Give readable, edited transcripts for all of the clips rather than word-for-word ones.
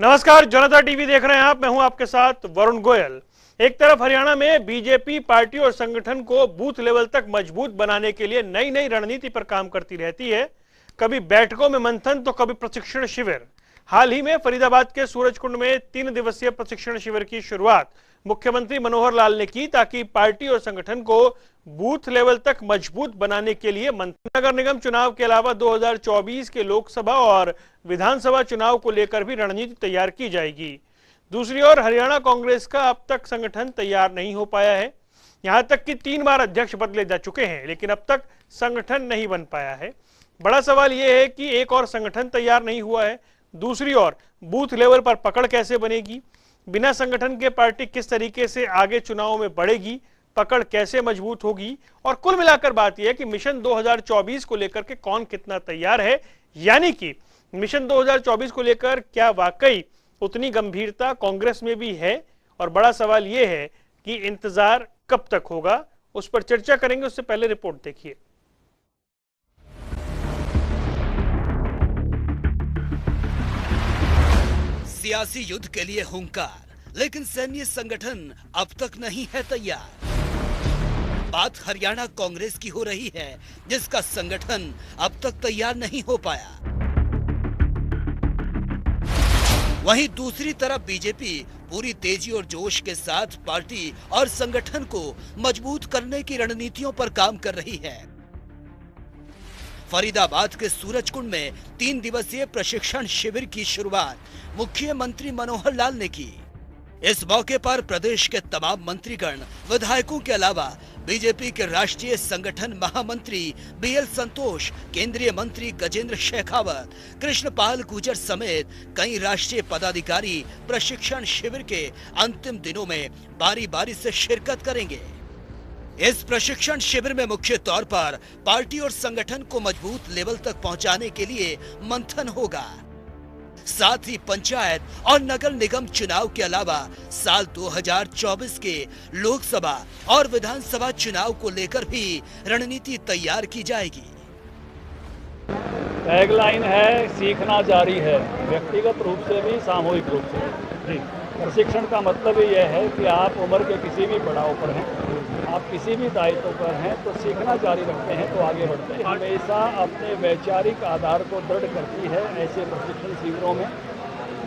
नमस्कार, जनता टीवी देख रहे हैं आप। मैं हूं आपके साथ वरुण गोयल। एक तरफ हरियाणा में बीजेपी पार्टी और संगठन को बूथ लेवल तक मजबूत बनाने के लिए नई नई रणनीति पर काम करती रहती है। कभी बैठकों में मंथन तो कभी प्रशिक्षण शिविर। हाल ही में फरीदाबाद के सूरजकुंड में 3 दिवसीय प्रशिक्षण शिविर की शुरुआत मुख्यमंत्री मनोहर लाल ने की, ताकि पार्टी और संगठन को बूथ लेवल तक मजबूत बनाने के लिए मंथन। नगर निगम चुनाव के अलावा 2024 के लोकसभा और विधानसभा चुनाव को लेकर भी रणनीति तैयार की जाएगी। दूसरी ओर हरियाणा कांग्रेस का अब तक संगठन तैयार नहीं हो पाया है। यहां तक कि 3 बार अध्यक्ष बदले जा चुके हैं, लेकिन अब तक संगठन नहीं बन पाया है। बड़ा सवाल यह है कि एक और संगठन तैयार नहीं हुआ है, दूसरी ओर बूथ लेवल पर पकड़ कैसे बनेगी। बिना संगठन के पार्टी किस तरीके से आगे चुनाव में बढ़ेगी, पकड़ कैसे मजबूत होगी। और कुल मिलाकर बात यह है कि मिशन 2024 को लेकर के कौन कितना तैयार है, यानी कि मिशन 2024 को लेकर क्या वाकई उतनी गंभीरता कांग्रेस में भी है। और बड़ा सवाल यह है कि इंतजार कब तक होगा, उस पर चर्चा करेंगे। उससे पहले रिपोर्ट देखिए। सियासी युद्ध के लिए हुंकार, लेकिन सैन्य संगठन अब तक नहीं है तैयार। बात हरियाणा कांग्रेस की हो रही है, जिसका संगठन अब तक तैयार नहीं हो पाया। वहीं दूसरी तरफ बीजेपी पूरी तेजी और जोश के साथ पार्टी और संगठन को मजबूत करने की रणनीतियों पर काम कर रही है। फरीदाबाद के सूरजकुंड में 3 दिवसीय प्रशिक्षण शिविर की शुरुआत मुख्यमंत्री मनोहर लाल ने की। इस मौके पर प्रदेश के तमाम मंत्रीगण, विधायकों के अलावा बीजेपी के राष्ट्रीय संगठन महामंत्री बीएल संतोष, केंद्रीय मंत्री गजेंद्र शेखावत, कृष्णपाल गुर्जर समेत कई राष्ट्रीय पदाधिकारी प्रशिक्षण शिविर के अंतिम दिनों में बारी बारी से शिरकत करेंगे। इस प्रशिक्षण शिविर में मुख्य तौर पर पार्टी और संगठन को मजबूत लेवल तक पहुंचाने के लिए मंथन होगा। साथ ही पंचायत और नगर निगम चुनाव के अलावा साल 2024 के लोकसभा और विधानसभा चुनाव को लेकर भी रणनीति तैयार की जाएगी। टैगलाइन है, सीखना जारी है, व्यक्तिगत रूप से भी सामूहिक रूप से भी। प्रशिक्षण का मतलब यह है कि आप उम्र के किसी भी पड़ाव पर हैं, आप किसी भी दायित्व पर हैं, तो सीखना जारी रखते हैं तो आगे बढ़ते हैं। हमेशा अपने वैचारिक आधार को दृढ़ करती है ऐसे प्रशिक्षण शिविरों में,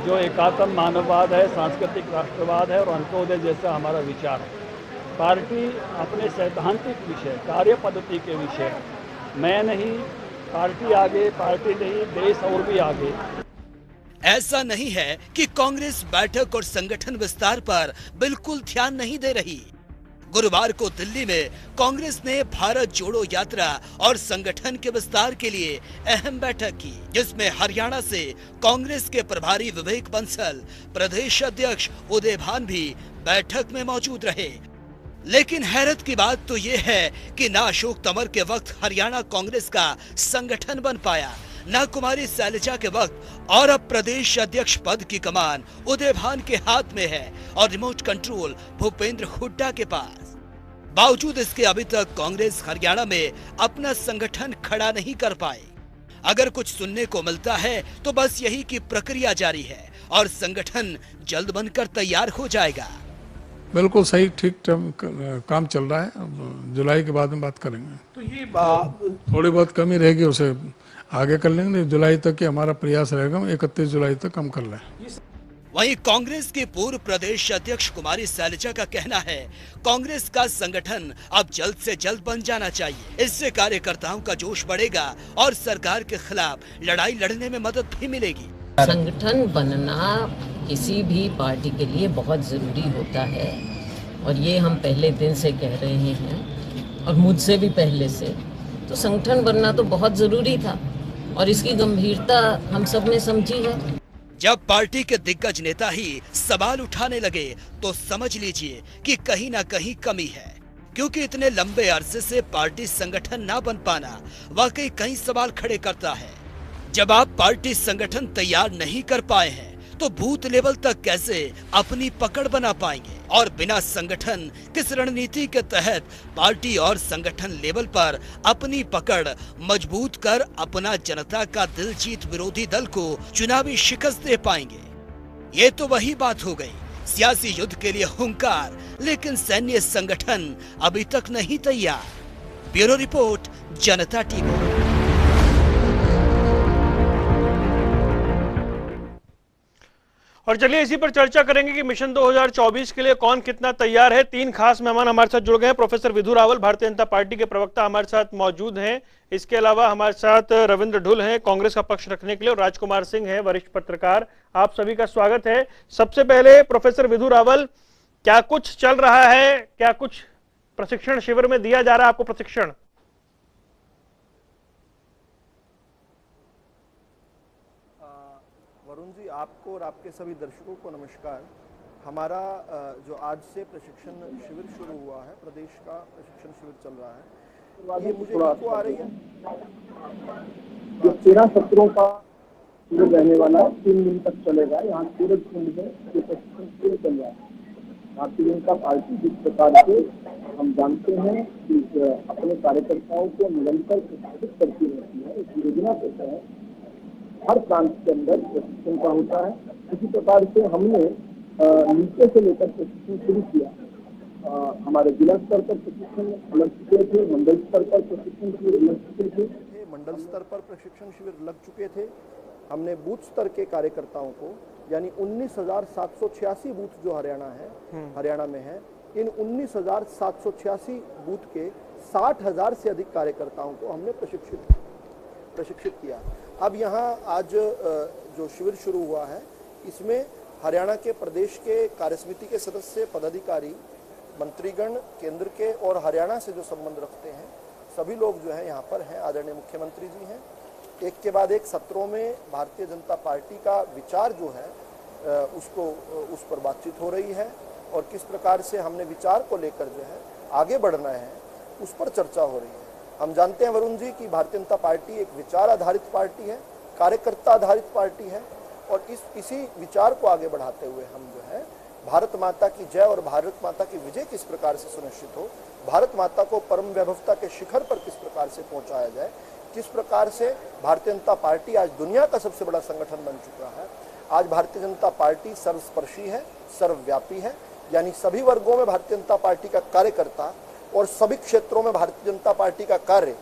जो एकात्म मानववाद है, सांस्कृतिक राष्ट्रवाद है और अंत्योदय जैसा हमारा विचार है। पार्टी अपने सैद्धांतिक विषय, कार्य पद्धति के विषय, मैं नहीं, पार्टी आगे, पार्टी नहीं, देश और भी आगे। ऐसा नहीं है कि कांग्रेस बैठक और संगठन विस्तार पर बिल्कुल ध्यान नहीं दे रही। गुरुवार को दिल्ली में कांग्रेस ने भारत जोड़ो यात्रा और संगठन के विस्तार के लिए अहम बैठक की, जिसमें हरियाणा से कांग्रेस के प्रभारी विवेक बंसल, प्रदेश अध्यक्ष उदय भान भी बैठक में मौजूद रहे। लेकिन हैरत की बात तो ये है कि ना अशोक तंवर के वक्त हरियाणा कांग्रेस का संगठन बन पाया, न कुमारी शैलजा के वक्त, और अब प्रदेश अध्यक्ष पद की कमान उदय भान के हाथ में है और रिमोट कंट्रोल भूपेंद्र हुड्डा के पास। बावजूद इसके अभी तक कांग्रेस हरियाणा में अपना संगठन खड़ा नहीं कर पाई। अगर कुछ सुनने को मिलता है तो बस यही कि प्रक्रिया जारी है और संगठन जल्द बनकर तैयार हो जाएगा। बिल्कुल सही, ठीक काम चल रहा है। अब जुलाई के बाद में बात करेंगे। तो ये थोड़ी बहुत कमी रहेगी, उसे आगे कर लेंगे। जुलाई तक के हमारा प्रयास रहेगा, 31 जुलाई तक हम कर लें। वहीं कांग्रेस के पूर्व प्रदेश अध्यक्ष कुमारी शैलजा का कहना है, कांग्रेस का संगठन अब जल्द से जल्द बन जाना चाहिए। इससे कार्यकर्ताओं का जोश बढ़ेगा और सरकार के खिलाफ लड़ाई लड़ने में मदद भी मिलेगी। संगठन बनना किसी भी पार्टी के लिए बहुत ज़रूरी होता है और ये हम पहले दिन से कह रहे हैं और मुझसे भी पहले से। तो संगठन बनना तो बहुत ज़रूरी था और इसकी गंभीरता हम सब ने समझी है। जब पार्टी के दिग्गज नेता ही सवाल उठाने लगे तो समझ लीजिए कि कहीं ना कहीं कमी है, क्योंकि इतने लंबे अरसे से पार्टी संगठन ना बन पाना वाकई कई सवाल खड़े करता है। जब आप पार्टी संगठन तैयार नहीं कर पाए हैं तो बूथ लेवल तक कैसे अपनी पकड़ बना पाएंगे, और बिना संगठन किस रणनीति के तहत पार्टी और संगठन लेवल पर अपनी पकड़ मजबूत कर अपना जनता का दिल जीत विरोधी दल को चुनावी शिकस्त दे पाएंगे। ये तो वही बात हो गई, सियासी युद्ध के लिए हुंकार, लेकिन सैन्य संगठन अभी तक नहीं तैयार। ब्यूरो रिपोर्ट, जनता टीवी। और चलिए इसी पर चर्चा करेंगे कि मिशन 2024 के लिए कौन कितना तैयार है। तीन खास मेहमान हमारे साथ जुड़ गए हैं। प्रोफेसर विधु रावल, भारतीय जनता पार्टी के प्रवक्ता, हमारे साथ मौजूद हैं। इसके अलावा हमारे साथ रविंद्र ढुल हैं, कांग्रेस का पक्ष रखने के लिए, और राजकुमार सिंह हैं, वरिष्ठ पत्रकार। आप सभी का स्वागत है। सबसे पहले प्रोफेसर विधु रावल, क्या कुछ चल रहा है, क्या कुछ प्रशिक्षण शिविर में दिया जा रहा है आपको प्रशिक्षण? वरुण जी, आपको और आपके सभी दर्शकों को नमस्कार। हमारा जो आज से प्रशिक्षण शिविर शुरू हुआ है, प्रदेश का प्रशिक्षण शिविर चल रहा है, ये मुझे इनको आ रही है। ये 13 सत्रों का शिविर रहने वाला है, 3 दिन तक चलेगा। यहाँ सूरजकुंड में ये प्रशिक्षण शिविर चल रहा है। भारतीय जनता पार्टी जिस प्रकार से हम जानते हैं कि अपने कार्यकर्ताओं को निरंतर प्रशिक्षित करती रहती है, इस योजना के तहत हर प्रांत के अंदर प्रशिक्षण का होता है। इसी प्रकार से हमने नीचे से लेकर प्रशिक्षण शुरू किया। हमारे जिला स्तर पर प्रशिक्षण लग चुके थे, मंडल स्तर पर प्रशिक्षण शिविर लग चुके थे। मंडल स्तर पर प्रशिक्षण शिविर लग चुके थे। हमने बूथ स्तर के कार्यकर्ताओं को, यानी 19,786 बूथ जो हरियाणा में है, इन 19,786 बूथ के 60,000 से अधिक कार्यकर्ताओं को हमने प्रशिक्षित किया। अब यहाँ आज जो शिविर शुरू हुआ है, इसमें हरियाणा के प्रदेश के कार्यसमिति के सदस्य, पदाधिकारी, मंत्रीगण, केंद्र के और हरियाणा से जो संबंध रखते हैं, सभी लोग जो है यहाँ पर हैं। आदरणीय मुख्यमंत्री जी हैं। एक के बाद एक सत्रों में भारतीय जनता पार्टी का विचार जो है उस पर बातचीत हो रही है, और किस प्रकार से हमने विचार को लेकर जो है आगे बढ़ना है, उस पर चर्चा हो रही है। हम जानते हैं वरुण जी कि भारतीय जनता पार्टी एक विचार आधारित पार्टी है, कार्यकर्ता आधारित पार्टी है, और इसी विचार को आगे बढ़ाते हुए हम जो है भारत माता की जय और भारत माता की विजय किस प्रकार से सुनिश्चित हो, भारत माता को परम वैभवता के शिखर पर किस प्रकार से पहुंचाया जाए, किस प्रकार से भारतीय जनता पार्टी आज दुनिया का सबसे बड़ा संगठन बन चुका है। आज भारतीय जनता पार्टी सर्वस्पर्शी है, सर्वव्यापी है, यानी सभी वर्गों में भारतीय जनता पार्टी का कार्यकर्ता और सभी क्षेत्रों में भारतीय जनता पार्टी का कार्य,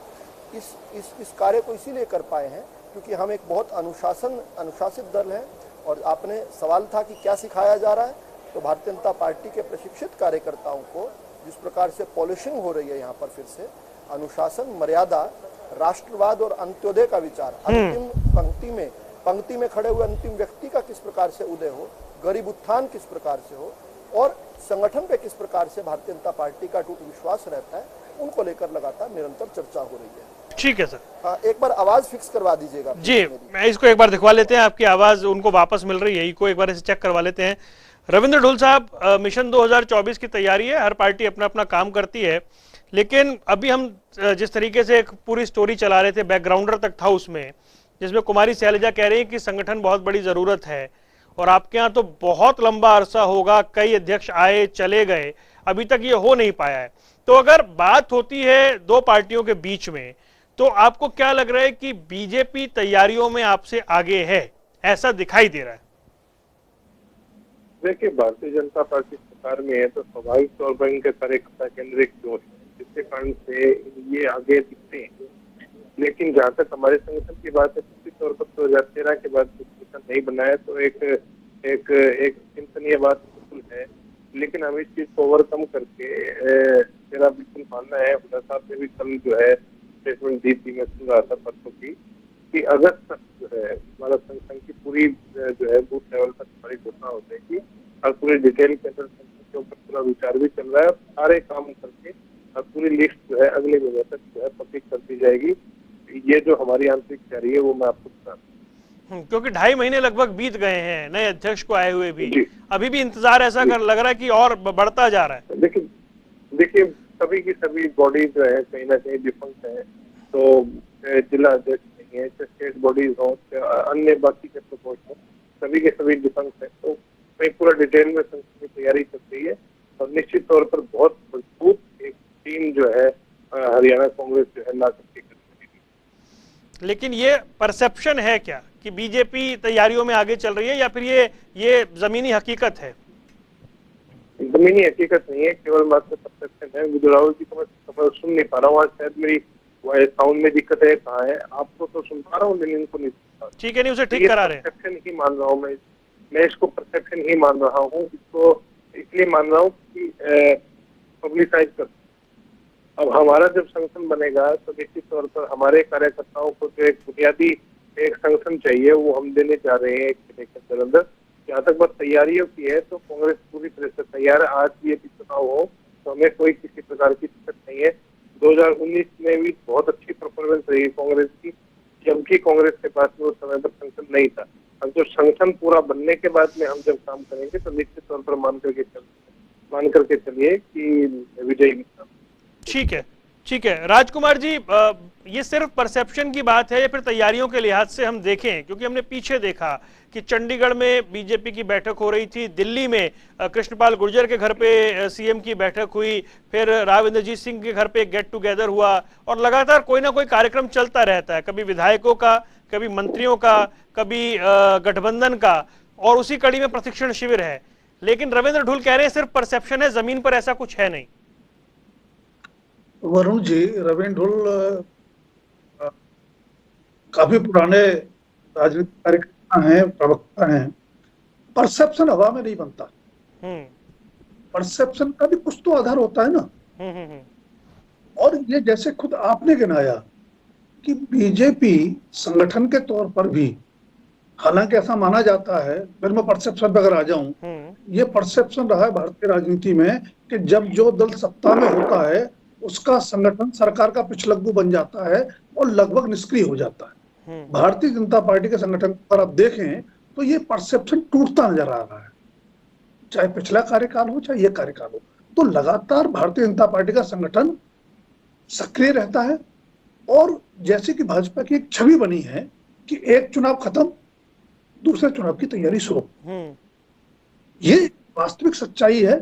इस कार्य को इसीलिए कर पाए हैं क्योंकि हम एक बहुत अनुशासित दल है। और आपने सवाल था कि क्या सिखाया जा रहा है, तो भारतीय जनता पार्टी के प्रशिक्षित कार्यकर्ताओं को जिस प्रकार से पॉलिशिंग हो रही है यहाँ पर, फिर से अनुशासन, मर्यादा, राष्ट्रवाद और अंत्योदय का विचार, अंतिम पंक्ति में खड़े हुए अंतिम व्यक्ति का किस प्रकार से उदय हो, गरीब उत्थान किस प्रकार से हो, और संगठन पे किस प्रकार से भारतीय जनता पार्टी का टूट विश्वास रहता है, उनको लेकर लगातार निरंतर चर्चा हो रही है। ठीक है सर। एक बार आवाज फिक्स करवा दीजिएगा जी। मैं इसको एक बार दिखवा लेते हैं, आपकी आवाज उनको वापस मिल रही है, इको एक बार इसे चेक करवा लेते हैं। रविंद्र ढुल साहब, मिशन 2024 की तैयारी है, हर पार्टी अपना अपना काम करती है, लेकिन अभी हम जिस तरीके से एक पूरी स्टोरी चला रहे थे, बैकग्राउंडर तक था उसमें, जिसमें कुमारी शैलजा कह रही है कि संगठन बहुत बड़ी जरूरत है, और आपके यहाँ तो बहुत लंबा अरसा होगा, कई अध्यक्ष आए चले गए, अभी तक ये हो नहीं पाया है। तो अगर बात होती है दो पार्टियों के बीच में, तो आपको क्या लग रहा है कि बीजेपी तैयारियों में आपसे आगे है, ऐसा दिखाई दे रहा है? देखिए, भारतीय जनता पार्टी सरकार में है तो स्वाभाविक तौर पर इनके कार्यकर्ता केंद्रित जोश है, जिसके कारण से ये आगे दिखते हैं। लेकिन जहाँ तक हमारे संगठन की बात है, निश्चित तौर पर 2013 के बाद संगठन नहीं बनाया तो एक चिंतनीय बात बिल्कुल है। लेकिन हम इस चीज को ओवरकम करके मेरा बिल्कुल मानना है, हुड्डा साहब ने भी कल जो है स्टेटमेंट दी थी, मैं सुन रहा था परसों की, कि अगस्त तक जो है हमारा संगठन की पूरी जो है बूथ लेवल तक हमारी घोषणा हो जाएगी, और पूरी डिटेल के अंदर संगठन के ऊपर पूरा विचार भी चल रहा है, और सारे काम करके और पूरी लिस्ट जो है अगले महीने तक जो है पब्लिक कर दी जाएगी। ये जो हमारी आंतरिक तैयारी है वो मैं आपको बता दूं। क्योंकि 2.5 महीने लगभग बीत गए हैं नए अध्यक्ष को आए हुए भी, अभी भी इंतजार ऐसा लग रहा है कि और बढ़ता जा रहा है। देखिए सभी की सभी बॉडी जो है कहीं ना कहीं डिफंक्ट है, तो जिला अध्यक्ष नहीं है, स्टेट बॉडीज हो, अन्य बाकी के सपोर्ट हो, सभी के सभी डिफंक्ट है, तो कहीं पूरा डिटेल में संगठन की तैयारी चल रही है, और निश्चित तौर पर बहुत मजबूत एक टीम जो है हरियाणा कांग्रेस जो है ला सकती है। लेकिन ये परसेप्शन है क्या कि बीजेपी तैयारियों में आगे चल रही है, या फिर ये जमीनी हकीकत है? जमीनी हकीकत नहीं है, केवल मात्र परसेप्शन है। मुझे राहुल जी को मैं सुन नहीं पा रहा हूँ, आज शायद मेरी साउंड में दिक्कत है, कहाँ है? आपको तो सुन पा रहा हूँ लेकिन इनको नहीं सुन पा रहा। ठीक है, नहीं उसे ठीक करा रहे हैं। परसेप्शन ही मान रहा हूँ मैं इसको परसेप्शन ही मान रहा हूँ। इसको इसलिए मान रहा हूँ कि पब्लिसाइज कर। अब हमारा जब संगठन बनेगा तो निश्चित तौर पर हमारे कार्यकर्ताओं को जो एक बुनियादी एक संगठन चाहिए वो हम देने जा रहे हैं एक महीने के अंदर। जहाँ तक बात तैयारियों की है तो कांग्रेस पूरी तरह से तैयार है। आज भी यदि चुनाव हो तो हमें कोई किसी प्रकार की दिक्कत नहीं है। 2019 में भी बहुत अच्छी परफॉर्मेंस रही कांग्रेस की, जबकि कांग्रेस के पास में उस समय पर संगठन नहीं था। अब जो संगठन पूरा बनने के बाद में हम जब काम करेंगे तो निश्चित तौर पर मान करके चलिए कि विजयी। ठीक है राजकुमार जी, ये सिर्फ परसेप्शन की बात है या फिर तैयारियों के लिहाज से हम देखें? क्योंकि हमने पीछे देखा कि चंडीगढ़ में बीजेपी की बैठक हो रही थी, दिल्ली में कृष्णपाल गुर्जर के घर पे सीएम की बैठक हुई, फिर राव इंद्रजीत सिंह के घर पे गेट टुगेदर हुआ, और लगातार कोई ना कोई कार्यक्रम चलता रहता है, कभी विधायकों का, कभी मंत्रियों का, कभी गठबंधन का, और उसी कड़ी में प्रशिक्षण शिविर है। लेकिन रविंद्र ढुल कह रहे हैं सिर्फ परसेप्शन है, जमीन पर ऐसा कुछ है नहीं। वरुण जी, रविंद्र ढुल काफी पुराने राजनीतिक कार्यकर्ता हैं, प्रवक्ता हैं। परसेप्शन हवा में नहीं बनता, परसेप्शन का भी कुछ तो आधार होता है ना। और ये जैसे खुद आपने गिनाया कि बीजेपी संगठन के तौर पर भी, हालांकि ऐसा माना जाता है, फिर मैं परसेप्शन पर अगर आ जाऊं, ये परसेप्शन रहा है भारतीय राजनीति में कि जब जो दल सत्ता में होता है उसका संगठन सरकार का पिछलग्गू बन जाता है और लगभग निष्क्रिय हो जाता है। भारतीय जनता पार्टी के संगठन पर आप देखें तो ये परसेप्शन टूटता नजर आ रहा है, चाहे पिछला कार्यकाल हो चाहे ये कार्यकाल हो। तो लगातार भारतीय जनता पार्टी का संगठन सक्रिय रहता है, और जैसे कि भाजपा की एक छवि बनी है कि एक चुनाव खत्म, दूसरे चुनाव की तैयारी शुरू। ये वास्तविक सच्चाई है।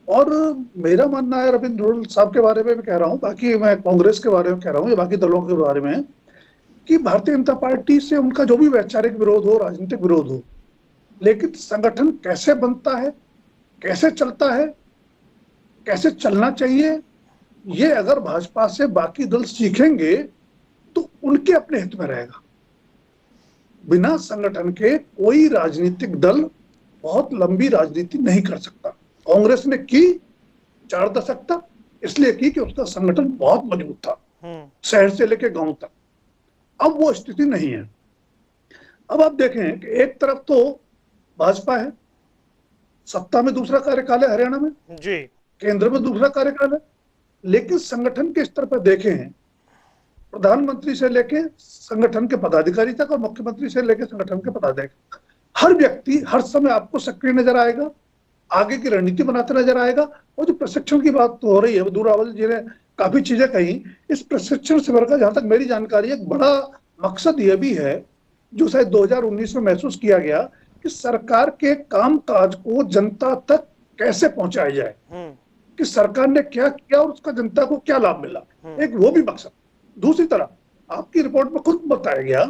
और मेरा मानना है, रविंद्र ढुल साहब के बारे में भी कह रहा हूं, बाकी मैं कांग्रेस के बारे में कह रहा हूं या बाकी दलों के बारे में, कि भारतीय जनता पार्टी से उनका जो भी वैचारिक विरोध हो, राजनीतिक विरोध हो, लेकिन संगठन कैसे बनता है, कैसे चलता है, कैसे चलना चाहिए, ये अगर भाजपा से बाकी दल सीखेंगे तो उनके अपने हित में रहेगा। बिना संगठन के कोई राजनीतिक दल बहुत लंबी राजनीति नहीं कर सकता। कांग्रेस ने की 4 दशक तक, इसलिए की कि उसका संगठन बहुत मजबूत था, शहर से लेकर गांव तक। अब वो स्थिति नहीं है। अब आप देखें कि एक तरफ तो भाजपा है, सत्ता में दूसरा कार्यकाल है हरियाणा में जी, केंद्र में दूसरा कार्यकाल है, लेकिन संगठन के स्तर पर देखें, प्रधानमंत्री से लेके संगठन के पदाधिकारी तक और मुख्यमंत्री से लेके संगठन के पदाधिकारी, हर व्यक्ति हर समय आपको सक्रिय नजर आएगा, आगे की रणनीति बनाते नजर आएगा। और जो प्रशिक्षण की बात तो हो रही है, दूरावल जी ने काफी चीजें कही। इस प्रशिक्षण शिविर का जहां तक मेरी जानकारी है, एक बड़ा मकसद यह भी है, जो शायद 2019 में महसूस किया गया, कि सरकार के कामकाज को जनता तक कैसे पहुंचाया जाए, कि सरकार ने क्या किया और उसका जनता को क्या लाभ मिला, एक वो भी मकसद। दूसरी तरफ आपकी रिपोर्ट में खुद बताया गया,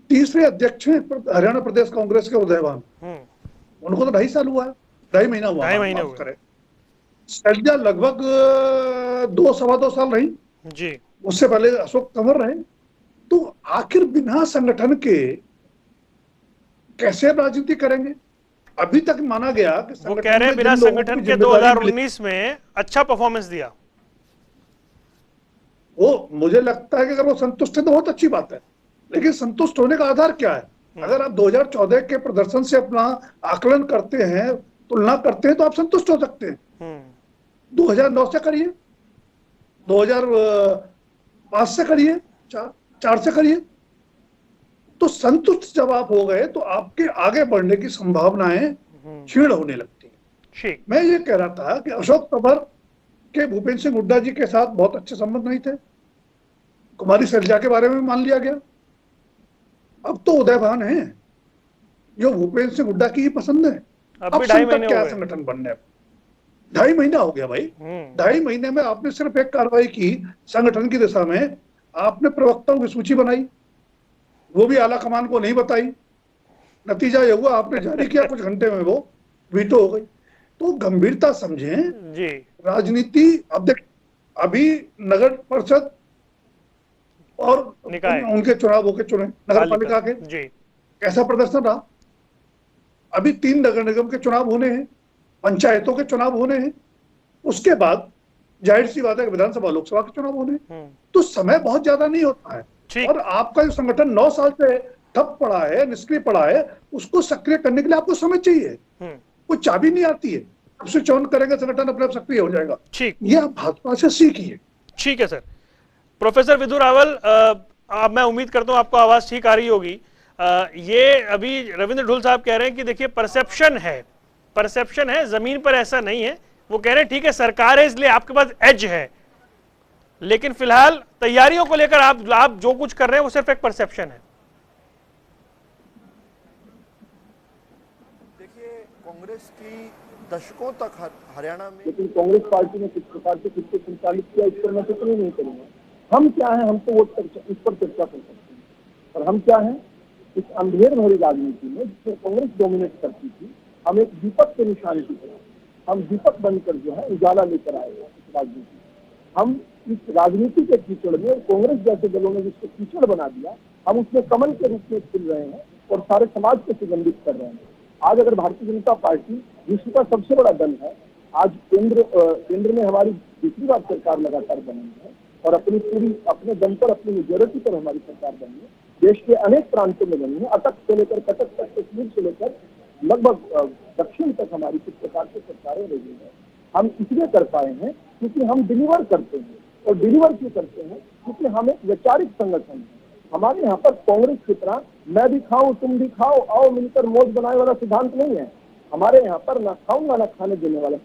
तीसरे अध्यक्ष हैं हरियाणा प्रदेश कांग्रेस के उदयवान, उनको तो 2.5 साल हुआ है, 2.5 महीना हुआ, 2.5 महीने हुए। शैलजा लगभग 2-2.25 साल रही जी, उससे पहले अशोक तंवर रहे। तो आखिर बिना संगठन के कैसे राजनीति करेंगे? अभी तक माना गया कि वो कह रहे हैं बिना संगठन के 2019 में अच्छा परफॉर्मेंस दिया। वो मुझे लगता है कि अगर वो संतुष्ट है तो बहुत अच्छी बात है, लेकिन संतुष्ट होने का आधार क्या है? अगर आप 2014 के प्रदर्शन से अपना आकलन करते हैं, तुलना करते हैं, तो आप संतुष्ट हो सकते हैं। 2009 से करिए, 2005 से करिए, 4 से करिए, तो संतुष्ट जब आप हो गए तो आपके आगे बढ़ने की संभावनाएं क्षीण होने लगती हैं। मैं ये कह रहा था कि अशोक तंवर के भूपेंद्र सिंह हुड्डा जी के साथ बहुत अच्छे संबंध नहीं थे, कुमारी शैलजा के बारे में मान लिया गया। अब तो उदयवान है, जो भूपेंद्र सिंह हुड्डा की ही पसंद है। अब क्या संगठन बनने, 2.5 महीना हो गया भाई। 2.5 महीने में आपने सिर्फ एक कार्रवाई की संगठन की दिशा में, आपने प्रवक्ताओं की सूची बनाई, वो भी आला कमान को नहीं बताई, नतीजा ये हुआ आपने जारी किया, कुछ घंटे में वो वीटो हो गई। तो गंभीरता समझें जी। राजनीति। अब देख, अभी नगर परिषद और निकाय उनके चुनाव होके चुने, नगर पालिका के जी कैसा प्रदर्शन रहा। अभी 3 नगर निगम के चुनाव होने हैं, पंचायतों के चुनाव होने हैं, उसके बाद जाहिर सी बात है विधानसभा लोकसभा के चुनाव होने हैं। तो समय बहुत ज्यादा नहीं होता है, और आपका जो संगठन 9 साल से ठप पड़ा है, निष्क्रिय पड़ा है, उसको सक्रिय करने के लिए आपको समय चाहिए। कोई चाबी नहीं आती है, अब स्विच ऑन करेंगे संगठन अपने आप सक्रिय हो जाएगा। ठीक, ये आप भाजपा से सीखिए। ठीक है सर। प्रोफेसर विधु रावल, अब मैं उम्मीद करता हूं आपको आवाज ठीक आ रही होगी। ये अभी रविंद्र ढोल साहब कह रहे हैं कि देखिए परसेप्शन है, जमीन पर ऐसा नहीं है। वो कह रहे हैं ठीक है सरकार है इसलिए आपके पास एज है, लेकिन फिलहाल तैयारियों को लेकर आप जो कुछ कर रहे हैं वो सिर्फ एक परसेप्शन है। देखिए कांग्रेस की दशकों तक हरियाणा में, लेकिन कांग्रेस पार्टी ने किस प्रकार से खुद को संचालित किया इस पर मैं टिप्पणी नहीं करूंगा। हम क्या है, हम तो वोट इस पर चर्चा कर सकते हैं, और हम क्या है इस अंधेर भरी राजनीति में जिसमें कांग्रेस डोमिनेट करती थी, हम एक दीपक के निशान की तरह हम दीपक बनकर जो है उजाला लेकर आए हैं इस राजनीति। हम इस राजनीति के कीचड़ में कांग्रेस जैसे दलों ने जिसको कीचड़ बना दिया, हम उसमें कमल के रूप में खिल रहे हैं और सारे समाज को सुगंधित कर रहे हैं। आज अगर भारतीय जनता पार्टी विश्व का सबसे बड़ा दल है, आज केंद्र में हमारी दूसरी बार सरकार लगातार बनी है, और अपने दम पर, अपनी मेजोरिटी पर हमारी सरकार बनी है, देश के अनेक प्रांतों में बनी है, अटक से लेकर कटक तक, कश्मीर से लेकर लगभग दक्षिण तक हमारी किस प्रकार से सरकारें रही है। हम इसलिए कर पाए हैं क्योंकि हम डिलीवर करते हैं, और डिलीवर क्यों करते हैं, क्योंकि हम एक वैचारिक संगठन है। हमारे यहाँ पर कांग्रेस की तरह मैं भी खाऊं तुम भी खाओ आओ मिलकर मौज बनाए वाला सिद्धांत नहीं है। हमारे यहाँ पर ना खाऊंगा ना खाने देने वाला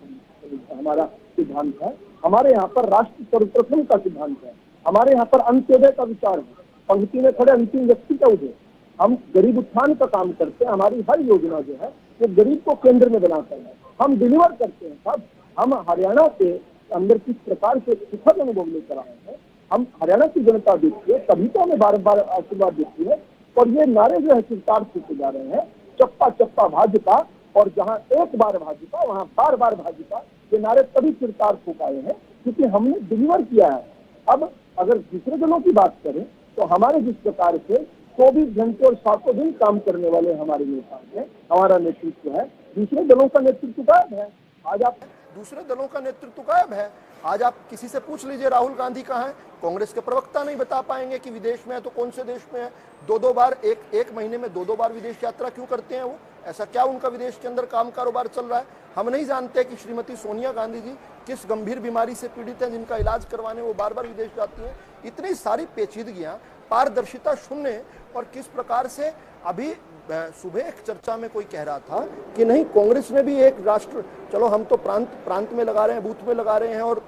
हमारा सिद्धांत है। हमारे यहाँ पर राष्ट्र सर्वप्रथम का सिद्धांत है। हमारे यहाँ पर अंत्योदय का विचार है, पंक्ति में खड़े अंतिम व्यक्ति का उदय। हम गरीब उत्थान का काम करते हैं, हमारी हर योजना जो है वो गरीब को केंद्र में बनाकर है, हम डिलीवर करते हैं साहब। हम हरियाणा के अंदर किस प्रकार से सुखद अनुभव लेकर आए हैं, हम हरियाणा की जनता देखती है, तभी तो हमें बार बार आशीर्वाद देती है। और ये नारे जो है चिरतार छूटे जा रहे हैं, चप्पा चप्पा भाजपा, और जहां एक बार भाजपा वहां बार बार भाजपा, ये नारे तभी चिरतार फूकाए हैं क्योंकि हमने डिलीवर किया है। अब अगर दूसरे दलों की बात करें तो हमारे जिस प्रकार से 24 घंटे और 7 दिन काम करने वाले हमारे नेता हैं, हमारा नेतृत्व है, दूसरे दलों का नेतृत्व गायब है। आज आप दूसरे दलों का नेतृत्व गायब है। आज आप किसी से पूछ लीजिए राहुल गांधी कहाँ है, कांग्रेस के प्रवक्ता नहीं बता पाएंगे कि विदेश में है तो कौन से देश में है। 2-2 बार एक महीने में 2-2 बार विदेश यात्रा क्यों करते हैं वो, ऐसा क्या उनका विदेश के अंदर काम कारोबार चल रहा है। हम नहीं जानते कि श्रीमती सोनिया गांधी जी किस गंभीर बीमारी से पीड़ित हैं जिनका इलाज करवाने वो बार बार विदेश जाती हैं। इतनी सारी पेचीदगियां, पारदर्शिता शून्य, और किस प्रकार से अभी सुबह एक चर्चा में कोई कह रहा था कि नहीं कांग्रेस ने भी एक राष्ट्र, चलो हम तो प्रांत में लगा रहे हैं, बूथ में लगा रहे हैं और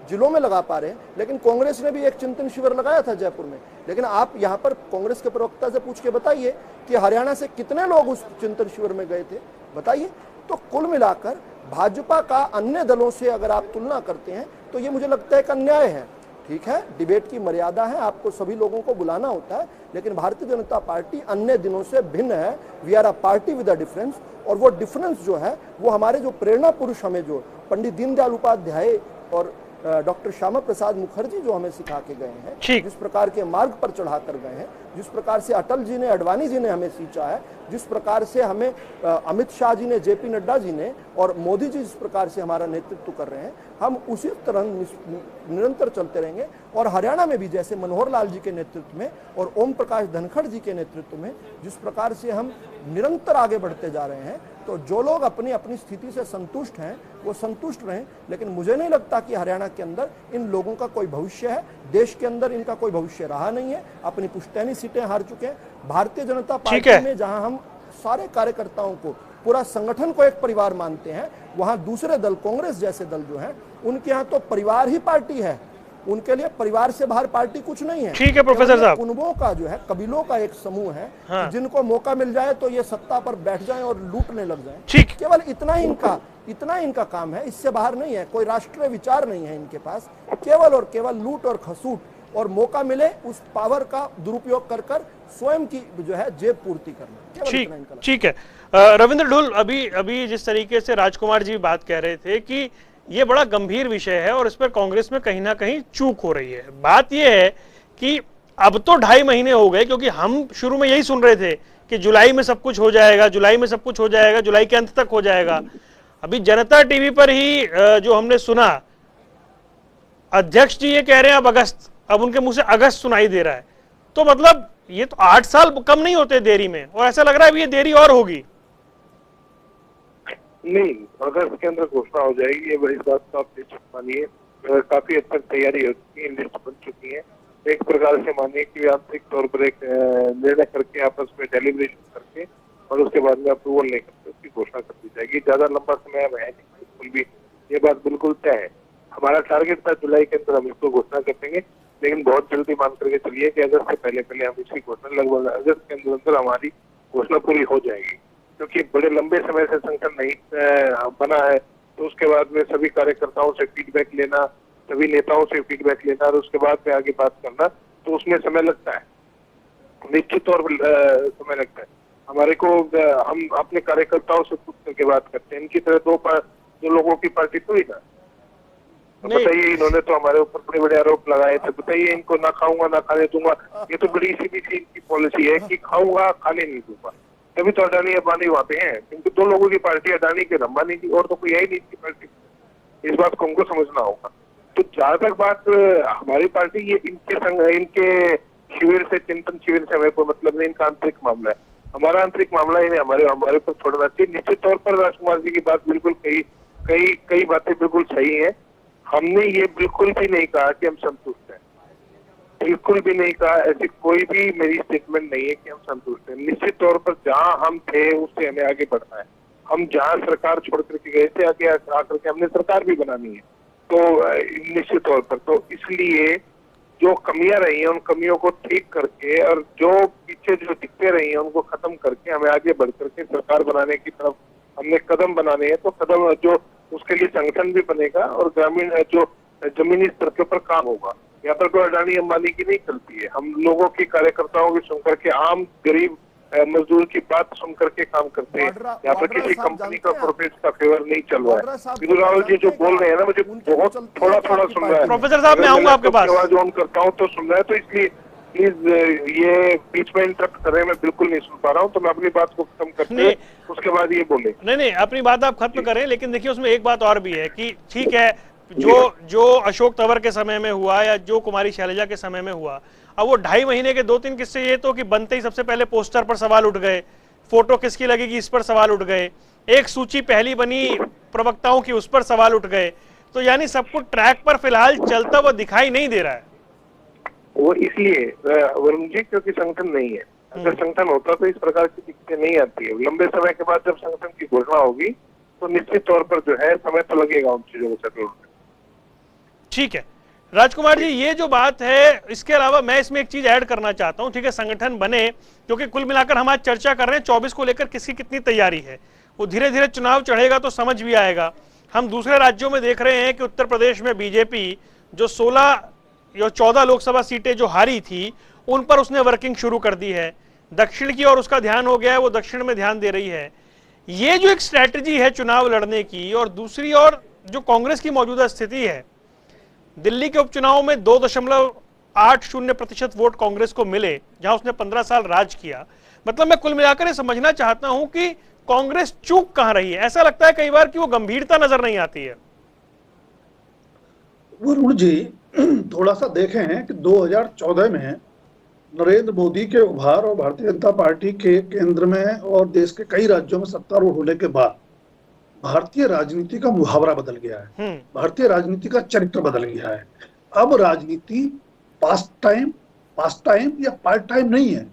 जिलों में लगा पा रहे हैं, लेकिन कांग्रेस ने भी एक चिंतन शिविर लगाया था जयपुर में। लेकिन आप यहाँ पर कांग्रेस के प्रवक्ता से पूछ के बताइए कि हरियाणा से कितने लोग उस चिंतन शिविर में गए थे, बताइए। तो कुल मिलाकर भाजपा का अन्य दलों से अगर आप तुलना करते हैं तो ये मुझे लगता है एक अन्याय है। ठीक है, डिबेट की मर्यादा है, आपको सभी लोगों को बुलाना होता है, लेकिन भारतीय जनता पार्टी अन्य दिनों से भिन्न है। We are a party with a difference, और वो डिफरेंस जो है वो हमारे जो प्रेरणा पुरुष हमें जो पंडित दीनदयाल उपाध्याय और डॉक्टर श्यामा प्रसाद मुखर्जी जो हमें सिखा के गए हैं, जिस प्रकार के मार्ग पर चढ़ा कर गए हैं, जिस प्रकार से अटल जी ने, अडवाणी जी ने हमें सींचा है, जिस प्रकार से हमें अमित शाह जी ने, जेपी नड्डा जी ने और मोदी जी जिस प्रकार से हमारा नेतृत्व कर रहे हैं, हम उसी तरह निरंतर चलते रहेंगे। और हरियाणा में भी जैसे मनोहर लाल जी के नेतृत्व में और ओम प्रकाश धनखड़ जी के नेतृत्व में जिस प्रकार से हम निरंतर आगे बढ़ते जा रहे हैं, तो जो लोग अपनी अपनी स्थिति से संतुष्ट हैं वो संतुष्ट रहें। लेकिन मुझे नहीं लगता कि हरियाणा के अंदर इन लोगों का कोई भविष्य है, देश के अंदर इनका कोई भविष्य रहा नहीं है, अपनी पुश्तैनी सीटें हार चुके हैं। भारतीय जनता पार्टी में जहां हम सारे कार्यकर्ताओं को, पूरा संगठन को एक परिवार मानते हैं, वहां दूसरे दल, कांग्रेस जैसे दल जो हैं, उनके यहाँ तो परिवार ही पार्टी है, उनके लिए परिवार से बाहर पार्टी कुछ नहीं है। ठीक है प्रोफेसर साहब, कुनबों का जो है, कबीलों का एक समूह है, हाँ। जिनको मौका मिल जाए तो ये सत्ता पर बैठ जाएं और लूटने लग जाएं। ठीक, केवल इतना ही इनका काम है, इससे बाहर नहीं है। कोई राष्ट्रीय विचार नहीं है इनके पास, केवल और केवल लूट और खसूट, और मौका मिले उस पावर का दुरुपयोग कर कर स्वयं की जो है जेब पूर्ति करना। ठीक है। रविंद्र ढुल, अभी जिस तरीके से राजकुमार जी बात कह रहे थे कि ये बड़ा गंभीर विषय है और इस पर कांग्रेस में कहीं ना कहीं चूक हो रही है। बात यह है कि अब तो 2.5 महीने हो गए, क्योंकि हम शुरू में यही सुन रहे थे कि जुलाई में सब कुछ हो जाएगा, जुलाई में सब कुछ हो जाएगा, जुलाई के अंत तक हो जाएगा। अभी जनता टीवी पर ही जो हमने सुना, अध्यक्ष जी ये कह रहे हैं अब अगस्त, अब उनके मुंह से अगस्त सुनाई दे रहा है। तो मतलब ये तो 8 साल कम नहीं होते देरी में, और ऐसा लग रहा है अभी ये देरी और होगी। नहीं, अगस्त के अंदर घोषणा हो जाएगी, ये इस बात को आप निश्चित मानिए। काफी हद तक तैयारी हो चुकी है, लिस्ट बन चुकी है। एक प्रकार से मानिए कि आंतरिक तौर पर एक निर्णय करके आपस में डेलिब्रेशन करके और उसके बाद में अप्रूवल नहीं करते उसकी घोषणा कर दी जाएगी। ज्यादा लंबा समय अब है नहीं, बिल्कुल भी ये बात बिल्कुल तय है। हमारा टारगेट था जुलाई के अंदर हम इसको घोषणा कर देंगे, लेकिन बहुत जल्दी मान करके चलिए कि अगस्त से पहले हम इसकी घोषणा, लगभग अगस्त के अंदर हमारी घोषणा पूरी हो जाएगी। क्योंकि बड़े लंबे समय से संगठन नहीं बना है, तो उसके बाद में सभी कार्यकर्ताओं से फीडबैक लेना, सभी नेताओं से फीडबैक लेना और उसके बाद में आगे बात करना, तो उसमें समय लगता है, निश्चित तौर पर समय लगता है। हमारे को हम अपने कार्यकर्ताओं से पूछ करके बात करते हैं। इनकी तरह दो लोगों की पार्टी तो ही ना, तो बताइए, इन्होंने तो हमारे ऊपर बड़े बड़े आरोप लगाए थे। बताइए, इनको ना खाऊंगा ना खाने दूंगा, ये तो बड़ी सीधी सी इनकी पॉलिसी है कि खाऊंगा खाने नहीं दूंगा। तभी तो अडानी अंबानी वहाँ पे हैं, क्योंकि 2 लोगों की पार्टी, अडानी की अंबानी की, और तो कोई है ही नहीं इनकी पार्टी। इस बात को हमको समझना होगा। तो जहां तक बात हमारी पार्टी, ये इनके शिविर से, चिंतन शिविर से हमें कोई मतलब नहीं, इनका आंतरिक मामला है। हमारा आंतरिक मामला ही नहीं, हमारे ऊपर छोड़ना चाहिए। निश्चित तौर पर राजकुमार जी की बात बिल्कुल कई बातें बिल्कुल सही है। हमने ये बिल्कुल भी नहीं कहा कि हम संतुष्ट हैं, बिल्कुल भी नहीं कहा, ऐसी कोई भी मेरी स्टेटमेंट नहीं है कि हम संतुष्ट हैं। निश्चित तौर पर जहां हम थे उससे हमें आगे बढ़ना है। हम जहां सरकार छोड़ करके गए थे, आगे आकर के हमने सरकार भी बनानी है, तो निश्चित तौर पर तो इसलिए जो कमियां रही हैं उन कमियों को ठीक करके और जो पीछे जो दिक्कतें रही हैं उनको खत्म करके हमें आगे बढ़ करके सरकार बनाने की तरफ हमने कदम बनाने हैं। तो कदम जो उसके लिए संगठन भी बनेगा और ग्रामीण जो जमीनी स्तर के ऊपर काम होगा। यहाँ पर कोई अडानी अंबानी की नहीं चलती है। हम लोगों की, कार्यकर्ताओं की सुनकर के, आम गरीब मजदूर की बात सुन करके काम करते हैं। यहाँ पर किसी कंपनी का प्रोफेस का फेवर नहीं चल रहा है। विदु रावल जी जो बोल रहे हैं ना, मुझे बहुत थोड़ा सुन रहा है। प्रोफेसर साहब, मैं आऊंगा आपके पास, आवाज ऑन करता हूँ तो सुन रहा है, तो इसलिए प्लीज ये बीच में इंटरप्ट कर रहे हैं, मैं बिल्कुल नहीं सुन पा रहा हूँ। तो मैं अपनी बात को खत्म करके उसके बाद ये बोले। नहीं, अपनी बात आप खत्म करें, लेकिन देखिए उसमें एक बात और भी है कि ठीक है, जो अशोक तंवर के समय में हुआ या जो कुमारी शैलजा के समय में हुआ, अब वो 2.5 महीने के 2-3 किस्से ये तो कि बनते ही सबसे पहले पोस्टर पर सवाल उठ गए, फोटो किसकी लगेगी इस पर सवाल उठ गए, एक सूची पहली बनी प्रवक्ताओं की उस पर सवाल उठ गए। तो यानी सब कुछ ट्रैक पर फिलहाल चलता हुआ दिखाई नहीं दे रहा है। वो इसलिए वरुण जी, क्योंकि संगठन नहीं है। अगर संगठन होता तो इस प्रकार की दिक्कतें नहीं आती है। लंबे समय के बाद जब संगठन की घोषणा होगी तो निश्चित तौर पर जो है समय तो लगेगा उन चीजों को सेटल होने। ठीक है राजकुमार जी, ये जो बात है, इसके अलावा मैं इसमें एक चीज ऐड करना चाहता हूं। ठीक है, संगठन बने, क्योंकि कुल मिलाकर हम आज चर्चा कर रहे हैं 24 को लेकर किसकी कितनी तैयारी है। वो धीरे धीरे चुनाव चढ़ेगा तो समझ भी आएगा। हम दूसरे राज्यों में देख रहे हैं कि उत्तर प्रदेश में बीजेपी जो 16 या 14 लोकसभा सीटें जो हारी थी, उन पर उसने वर्किंग शुरू कर दी है। दक्षिण की ओर उसका ध्यान हो गया है, वो दक्षिण में ध्यान दे रही है। ये जो एक स्ट्रैटेजी है चुनाव लड़ने की, और दूसरी ओर जो कांग्रेस की मौजूदा स्थिति है, दिल्ली के उपचुनाव में 2.80% वोट कांग्रेस को मिले, जहां उसने 15 साल राज किया। मतलब मैं कुल मिलाकर ये समझना चाहता हूं कि कांग्रेस चूक कहां रही है। ऐसा लगता है कई बार कि वो गंभीरता नजर नहीं आती है। वरुण जी, थोड़ा सा देखें कि 2014 में नरेंद्र मोदी के उभार और भारतीय जनता पार्टी के केंद्र में और देश के कई राज्यों में सत्तारूढ़ होने के बाद भारतीय राजनीति का मुहावरा बदल गया है, भारतीय राजनीति का चरित्र बदल गया है। अब राजनीति पास्ट टाइम या पार्ट टाइम नहीं है,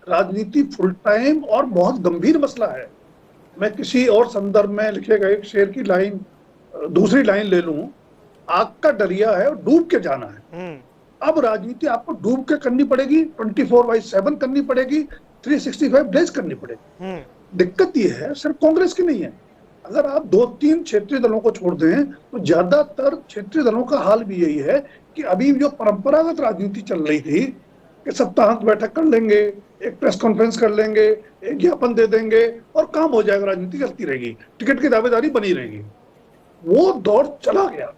राजनीति फुल टाइम और बहुत गंभीर मसला है। मैं किसी और संदर्भ में लिखे गए एक शेर की लाइन, दूसरी लाइन ले लूं, आग का दरिया है और डूब के जाना है। अब राजनीति आपको डूब के करनी पड़ेगी, 24/7 करनी पड़ेगी, 365 डेज करनी पड़ेगी। दिक्कत यह है सिर्फ कांग्रेस की नहीं है, अगर आप 2-3 क्षेत्रीय दलों को छोड़ दें तो ज्यादातर क्षेत्रीय दलों का हाल भी यही है कि अभी जो परंपरागत राजनीति चल रही थी कि सप्ताहांत बैठक कर लेंगे, एक प्रेस कॉन्फ्रेंस कर लेंगे, एक ज्ञापन दे देंगे और काम हो जाएगा, राजनीति चलती रहेगी, टिकट की दावेदारी बनी रहेगी, वो दौर चला गया।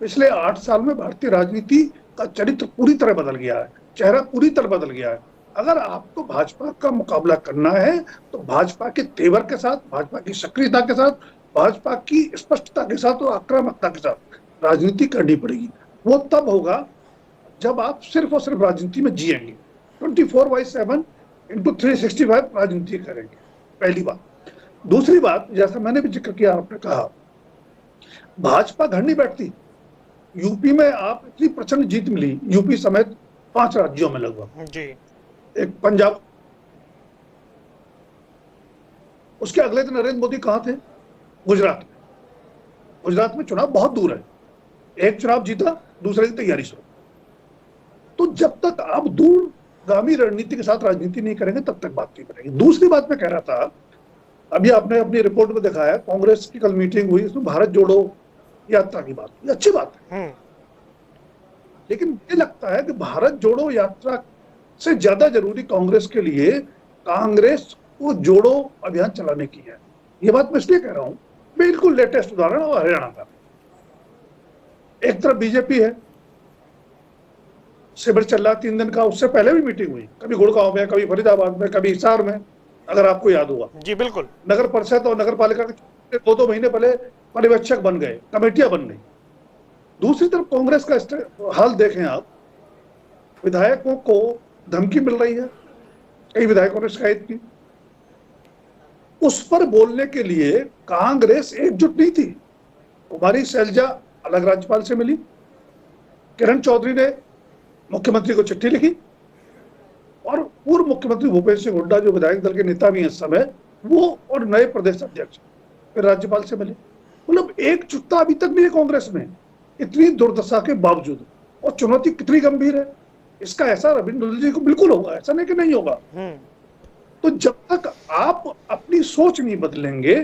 पिछले 8 साल में भारतीय राजनीति का चरित्र पूरी तरह बदल गया है, चेहरा पूरी तरह बदल गया है। अगर आपको भाजपा का मुकाबला करना है तो भाजपा के तेवर के साथ, भाजपा की सक्रियता के साथ, भाजपा की स्पष्टता के साथ और आक्रामकता के साथ राजनीति करनी पड़ेगी। वो तब होगा जब आप सिर्फ और सिर्फ राजनीति में जिएंगे, 24/7 इंटू 365 राजनीति करेंगे, पहली बात। दूसरी बात, जैसा मैंने भी जिक्र किया, आपने कहा भाजपा घर नहीं बैठती। यूपी में आप इतनी प्रचंड जीत मिली, यूपी समेत 5 राज्यों में लगभग जी, एक पंजाब, उसके अगले दिन नरेंद्र मोदी कहां थे? गुजरात में। गुजरात में चुनाव बहुत दूर है, एक चुनाव जीता, दूसरे की तैयारी शुरू। तो जब तक आप दूरगामी रणनीति के साथ राजनीति नहीं करेंगे तब तक बात नहीं बनेगी। दूसरी बात मैं कह रहा था, अभी आपने अपनी रिपोर्ट में दिखाया, कांग्रेस की कल मीटिंग हुई, इसमें भारत जोड़ो यात्रा की बात, ये अच्छी बात है, लेकिन मुझे लगता है कि भारत जोड़ो यात्रा से ज्यादा जरूरी कांग्रेस के लिए कांग्रेस को जोड़ो अभियान चलाने की है। ये बात मैं इसलिए कह रहा हूं, बिल्कुल लेटेस्ट उदाहरण है हरियाणा का। एक तरफ बीजेपी है, शिविर चल रहा 3 दिन का, उससे पहले भी मीटिंग हुई, कभी गुड़गांव में, कभी फरीदाबाद में, कभी हिसार में, अगर आपको याद हुआ। जी बिल्कुल। नगर परिषद और नगर पालिका के 2-2 महीने पहले पर्यवेक्षक बन गए, कमेटियां बन गई। दूसरी तरफ कांग्रेस का हाल देखें आप, विधायकों को धमकी मिल रही है, कई विधायकों ने शिकायत की, उस पर बोलने के लिए कांग्रेस एकजुट नहीं थी। कुमारी शैलजा अलग राज्यपाल से मिली, किरण चौधरी ने मुख्यमंत्री को चिट्ठी लिखी, और पूर्व मुख्यमंत्री भूपेश सिंह हुड्डा जो विधायक दल के नेता भी हैं इस समय, वो और नए प्रदेश अध्यक्ष फिर राज्यपाल से मिले। मतलब एकजुटता अभी तक नहीं है कांग्रेस में, इतनी दुर्दशा के बावजूद। और चुनौती कितनी गंभीर है, इसका ऐसा रविंद्र जी को बिल्कुल होगा, ऐसा नहीं कि नहीं होगा। तो जब तक आप अपनी सोच नहीं बदलेंगे,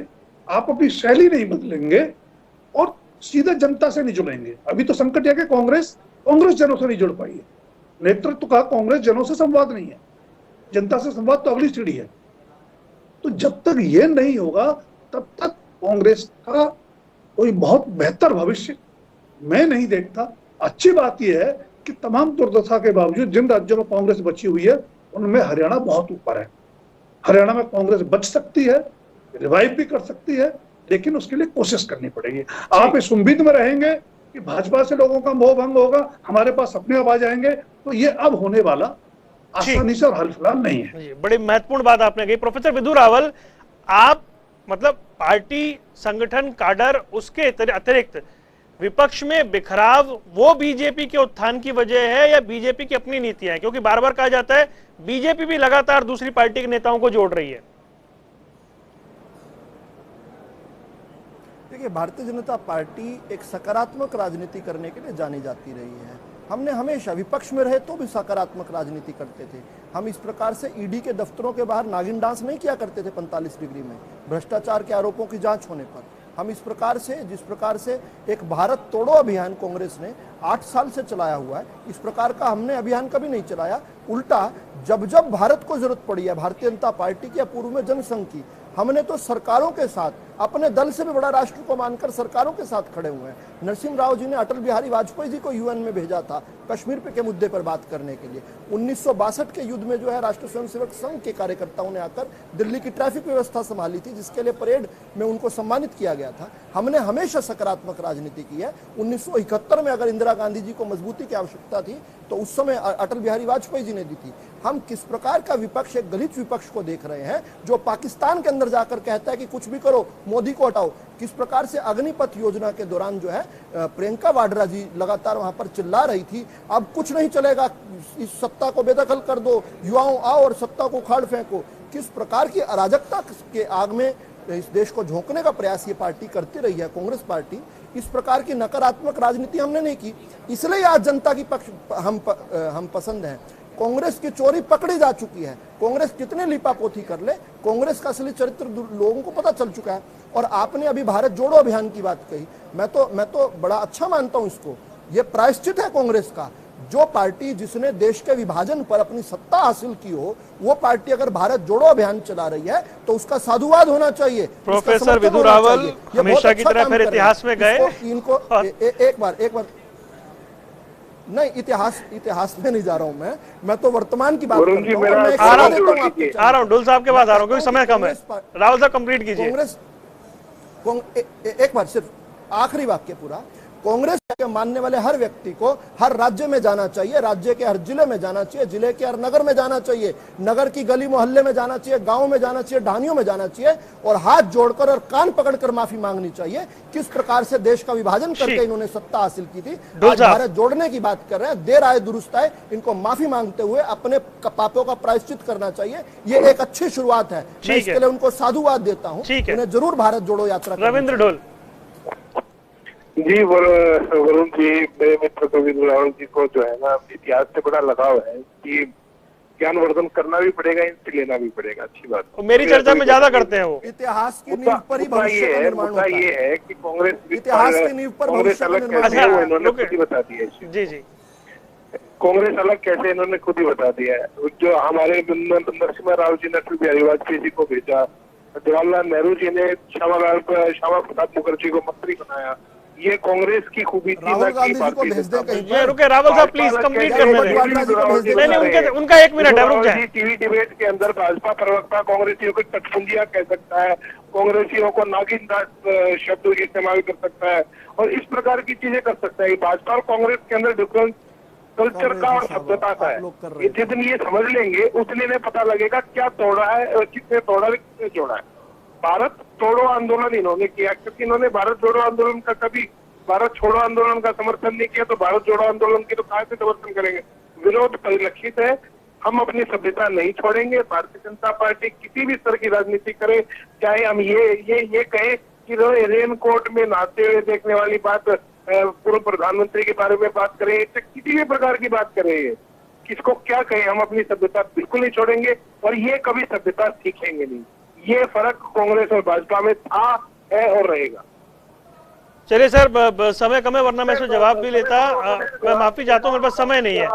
आप अपनी शैली नहीं बदलेंगे और सीधे जनता से नहीं जुड़ेंगे, अभी तो संकट यह कि कांग्रेस जनों से नहीं जुड़ पाई है। नेतृत्व का कांग्रेस जनों से संवाद नहीं है, जनता से संवाद तो अगली सीढ़ी है। तो जब तक ये नहीं होगा तब तक कांग्रेस का कोई बहुत बेहतर भविष्य मैं नहीं देखता। अच्छी बात यह है कि तमाम दुर्दशा के बावजूद जिन राज्यों में कांग्रेस बची हुई है उनमें हरियाणा बहुत ऊपर है। हरियाणा में कांग्रेस बच सकती है, रिवाइव भी कर सकती है, लेकिन उसके लिए कोशिश करनी पड़ेगी। आप इस उम्मीद में रहेंगे कि भाजपा से लोगों का मोह भंग होगा, हमारे पास अपने अब आ जाएंगे, तो ये अब होने वाला आसानी से और हाल फिलहाल नहीं है। बड़ी महत्वपूर्ण बात आपने कही प्रोफेसर विधु रावल। आप मतलब पार्टी संगठन काडर उसके अतिरिक्त विपक्ष में बिखराव वो बीजेपी के उत्थान की वजह है या बीजेपी की अपनी नीतियां हैं? क्योंकि बार बार कहा जाता है बीजेपी भी लगातार दूसरी पार्टी के नेताओं को जोड़ रही है। देखिए, भारतीय जनता पार्टी एक सकारात्मक राजनीति करने के लिए जानी जाती रही है। हमने हमेशा विपक्ष में रहे तो भी सकारात्मक राजनीति करते थे। हम इस प्रकार से ईडी के दफ्तरों के बाहर नागिन डांस नहीं किया करते थे 45 डिग्री में भ्रष्टाचार के आरोपों की जांच होने पर। हम इस प्रकार से, जिस प्रकार से एक भारत तोड़ो अभियान कांग्रेस ने 8 साल से चलाया हुआ है, इस प्रकार का हमने अभियान कभी नहीं चलाया। उल्टा जब जब भारत को जरूरत पड़ी है, भारतीय जनता पार्टी की या पूर्व में जनसंघ की, हमने तो सरकारों के साथ, अपने दल से भी बड़ा राष्ट्र को मानकर सरकारों के साथ खड़े हुए हैं। नरसिम्हा राव जी ने अटल बिहारी वाजपेयी जी को यूएन में भेजा था कश्मीर के मुद्दे पर बात करने के लिए। 1962 के युद्ध में जो है राष्ट्रीय स्वयंसेवक संघ के कार्यकर्ताओं ने आकर दिल्ली की ट्रैफिक व्यवस्था संभाली थी, जिसके लिए परेड में उनको सम्मानित किया गया था। हमने हमेशा सकारात्मक राजनीति की है। 1971 में अगर इंदिरा गांधी जी को मजबूती की आवश्यकता थी तो उस समय अटल बिहारी वाजपेयी जी ने दी थी। हम किस प्रकार का विपक्ष, एक गलित विपक्ष को देख रहे हैं जो पाकिस्तान के अंदर जाकर कहता है कि कुछ भी करो, मोदी को हटाओ। किस प्रकार से अग्निपथ योजना के दौरान जो है प्रियंका वाड्रा जी लगातार वहां पर चिल्ला रही थी, अब कुछ नहीं चलेगा, इस सत्ता को बेदखल कर दो, युवाओं आओ और सत्ता को उखाड़ फेंको। किस प्रकार की अराजकता के आग में इस देश को झोंकने का प्रयास ये पार्टी करती रही है, कांग्रेस पार्टी। इस प्रकार की नकारात्मक राजनीति हमने नहीं की, इसलिए आज जनता की पक्ष हम पसंद हैं। कांग्रेस की चोरी पकड़ी जा चुकी है। कांग्रेस कितने लिपापोती कर ले, कांग्रेस का असली चरित्र लोगों को पता चल चुका है। और आपने अभी भारत जोड़ो अभियान की बात कही, मैं तो बड़ा अच्छा मानता हूं इसको। ये प्रायश्चित है कांग्रेस का। जो पार्टी जिसने देश के विभाजन पर अपनी सत्ता हासिल की हो, वो पार्टी अगर भारत जोड़ो अभियान चला रही है तो उसका साधुवाद होना चाहिए। प्रोफेसर विधु रावल हमेशा की तरह फिर इतिहास में गए। इनको एक बार नहीं, इतिहास में नहीं जा रहा हूं मैं तो वर्तमान की बात कर रहा हूं। आ रहा हूं डुल साहब के पास आ रहा हूं क्योंकि समय कम है। रावल साहब कंप्लीट कीजिए। एक बार सिर्फ आखिरी वाक्य पूरा। कांग्रेस के मानने वाले हर व्यक्ति को हर राज्य में जाना चाहिए, राज्य के हर जिले में जाना चाहिए, जिले के हर नगर में जाना चाहिए, नगर की गली मोहल्ले में जाना चाहिए, गांव में जाना चाहिए, ढानियों में जाना चाहिए और हाथ जोड़कर और कान पकड़कर माफी मांगनी चाहिए। किस प्रकार से देश का विभाजन करके इन्होंने सत्ता हासिल की थी, आज भारत जोड़ने की बात कर रहे हैं। देर आए दुरुस्त आए, इनको माफी मांगते हुए अपने पापों का प्रायश्चित करना चाहिए। ये एक अच्छी शुरुआत है, मैं इसके लिए उनको साधुवाद देता हूँ। उन्हें जरूर भारत जोड़ो यात्रा। रविंद्र ढोल जी, वरुण जी, मेरे मित्र विधु रावल जी को जो है ना इतिहास से बड़ा लगाव है कि ज्ञानवर्धन करना भी पड़ेगा, इनसे लेना भी पड़ेगा। अच्छी बात। मेरी चर्चा में ज्यादा करते हैं वो। इतिहास की नींव पर ही भविष्य का निर्माण होता है। ये है कि कांग्रेस इतिहास की नींव पर भविष्य का निर्माण है, वो इन्होंने खुद ही बता दिया है। जी कांग्रेस अलग कैसे, इन्होंने खुद ही बता दिया है। जो हमारे नरसिम्हा राव जी ने अटल बिहारी वाजपेयी जी को भेजा, जवाहरलाल नेहरू जी ने श्यामा प्रसाद मुखर्जी को मंत्री बनाया, ये कांग्रेस की खूबी थी। राहुल गांधी जी को भेज दे कहीं। रुके रावल साहब प्लीज कंप्लीट करने दें। नहीं, उनका 1 मिनट है, रुक जाए। टीवी डिबेट के अंदर भाजपा प्रवक्ता कांग्रेसियों को टटपुंजिया कह सकता है, कांग्रेसियों को नागिन शब्द इस्तेमाल कर सकता है और इस प्रकार की चीजें कर सकता है। भाजपा और कांग्रेस के अंदर डिफरेंस कल्चर का और सभ्यता का है। जिस दिन ये समझ लेंगे उस दिन इन्हें पता लगेगा क्या तोड़ा है और किसने तोड़ा है, किसने जोड़ा है। भारत छोड़ो आंदोलन इन्होंने किया, क्योंकि इन्होंने भारत जोड़ो आंदोलन का कभी भारत छोड़ो आंदोलन का समर्थन नहीं किया, तो भारत जोड़ो आंदोलन की तो कहां से समर्थन करेंगे। विरोध परिलक्षित है। हम अपनी सभ्यता नहीं छोड़ेंगे। भारतीय जनता पार्टी किसी भी स्तर की राजनीति करे, चाहे हम ये कहें कि रेन कोट में नहाते हुए देखने वाली बात, पूर्व प्रधानमंत्री के बारे में बात करें, किसी भी प्रकार की बात करें, किसको क्या कहें, हम अपनी सभ्यता बिल्कुल नहीं छोड़ेंगे और ये कभी सभ्यता सीखेंगे नहीं। ये फर्क कांग्रेस और भाजपा में था, है और रहेगा। चलिए सर, समय कम है वरना मैं इसमें जवाब भी लेता। मैं माफी चाहता हूँ, मेरे पास समय नहीं है।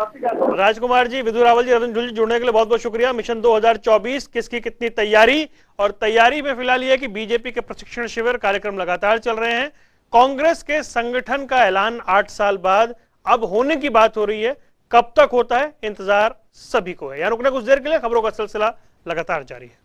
राजकुमार जी, विधु रावल जी, रविंद्र ढोल जी जुड़ने के लिए बहुत बहुत शुक्रिया। मिशन 2024 किसकी कितनी तैयारी, और तैयारी में फिलहाल ये है कि बीजेपी के प्रशिक्षण शिविर कार्यक्रम लगातार चल रहे हैं। कांग्रेस के संगठन का ऐलान 8 साल बाद अब होने की बात हो रही है। कब तक होता है, इंतजार सभी को है। यहाँ रुकने कुछ देर के लिए, खबरों का सिलसिला लगातार जारी है।